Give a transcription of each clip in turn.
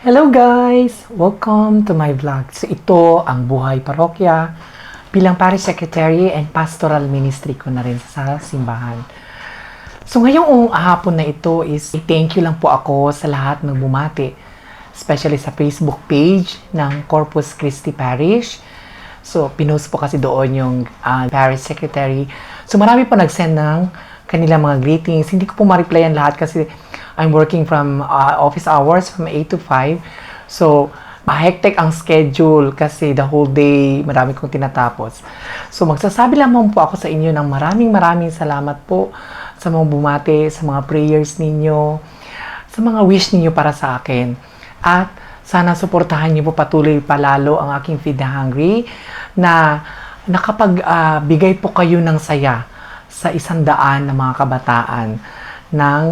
Hello guys! Welcome to my vlog. So ito ang buhay parokya bilang parish secretary and pastoral ministry ko na rin sa simbahan. So ngayong hapon na ito is thank you lang po ako sa lahat ng bumati, especially sa Facebook page ng Corpus Christi Parish. So pinost po kasi doon yung parish secretary. So marami po nag-send ng kanilang mga greetings. Hindi ko po ma-replyan lahat kasi I'm working from office hours from 8 to 5. So, hectic ang schedule kasi the whole day marami kong tinatapos. So, magsasabi lamang po ako sa inyo ng maraming salamat po sa mga bumati, sa mga prayers ninyo, sa mga wish ninyo para sa akin. At sana suportahan niyo po patuloy palalo ang aking Feed the Hungry na nakapagbigay po kayo ng saya sa 100 na mga kabataan ng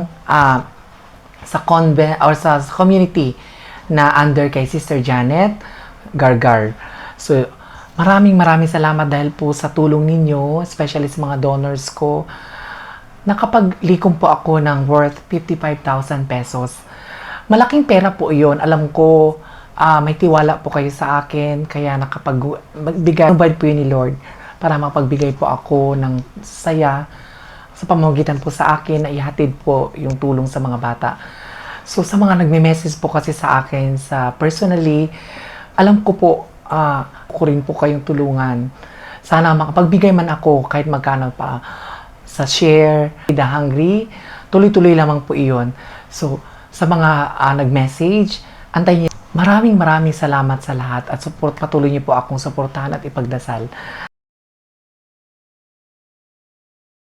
sa convent or sa community na under kay Sister Janet Gargar. So, maraming salamat dahil po sa tulong ninyo, especially sa mga donors ko. Nakapaglikom po ako ng worth 55,000 pesos. Malaking pera po iyon. Alam ko, may tiwala po kayo sa akin, kaya nakapagbigay po yun ni Lord para makapagbigay po ako ng saya sa pamamagitan po sa akin na ihatid po yung tulong sa mga bata. So sa mga nagme-message po kasi sa akin sa personally, alam ko po ko rin po kayong tulungan. Sana makapagbigay man ako kahit magkano pa sa share, the hungry, tuloy-tuloy lamang po iyon. So sa mga nag-message, antayin niyo. Maraming salamat sa lahat at patuloy niyo po akong suportahan at ipagdasal.